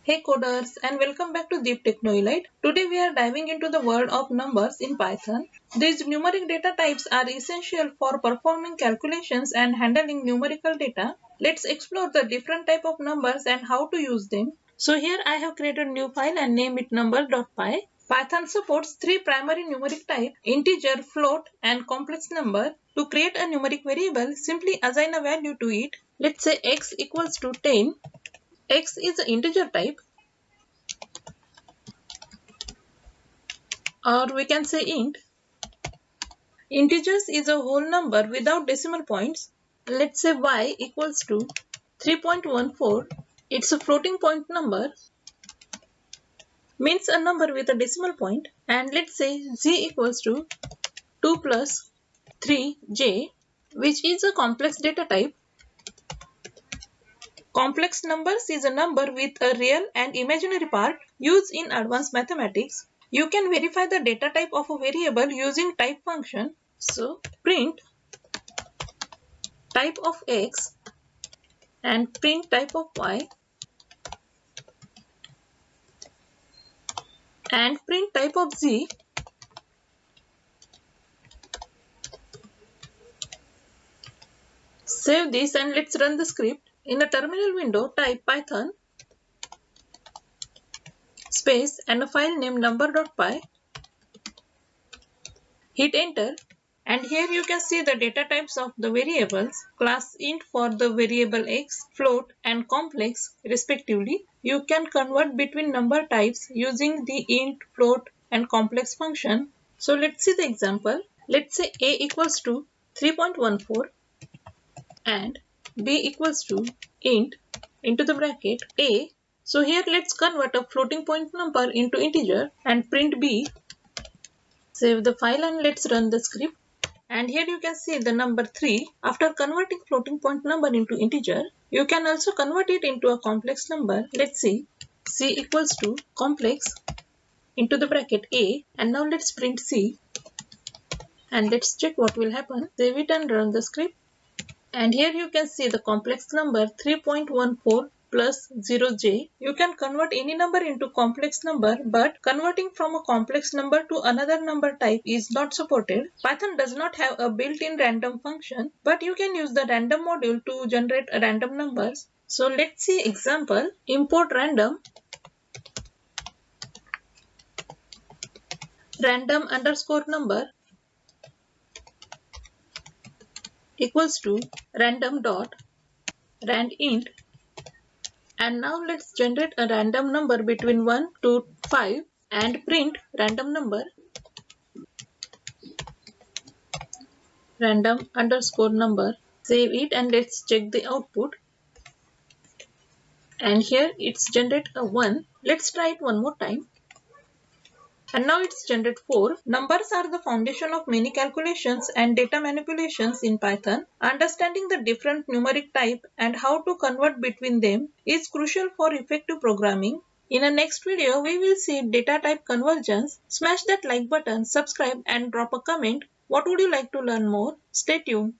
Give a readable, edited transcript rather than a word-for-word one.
Hey coders, and welcome back to Deep Techno. Today we are diving into the world of numbers in Python. These numeric data types are essential for performing calculations and handling numerical data. Let's explore the different type of numbers and how to use them. So here I have created a new file and name it number.py. Python supports three primary numeric types: integer, float, and complex number. To create a numeric variable, simply assign a value to it. Let's say x equals to 10. X is an integer type, or we can say int. Integers is a whole number without decimal points. Let's say y equals to 3.14. It's a floating point number, means a number with a decimal point. And let's say z equals to 2 plus 3j, which is a complex data type. Complex numbers is a number with a real and imaginary part used in advanced mathematics. You can verify the data type of a variable using type function. So print type of x and print type of y and print type of z. Save this and let's run the script. In a terminal window, type python space and a file name number.py. Hit enter. And here you can see the data types of the variables: class int for the variable x, float and complex respectively. You can convert between number types using the int, float and complex function. So let's see the example. Let's say a equals to 3.14 and b equals to int into the bracket a. So here let's convert a floating point number into integer and print b. Save the file and let's run the script. And here you can see the number 3. After converting floating point number into integer, you can also convert it into a complex number. Let's see. C equals to complex into the bracket a, and now let's print c and let's check what will happen. Save it and run the script. And here you can see the complex number 3.14 plus 0j. You can convert any number into complex number, but converting from a complex number to another number type is not supported. Python does not have a built-in random function, but you can use the random module to generate random numbers. So let's see example. Import random underscore number equals to random dot rand int. And now let's generate a random number between 1 to 5 and print random number random underscore number. Save it and let's check the output. And here it's generate a 1. Let's try it one more time. And now it's generate 4. Numbers are the foundation of many calculations and data manipulations in Python. Understanding the different numeric type and how to convert between them is crucial for effective programming. In the next video, we will see data type convergence. Smash that like button, subscribe and drop a comment. What would you like to learn more? Stay tuned.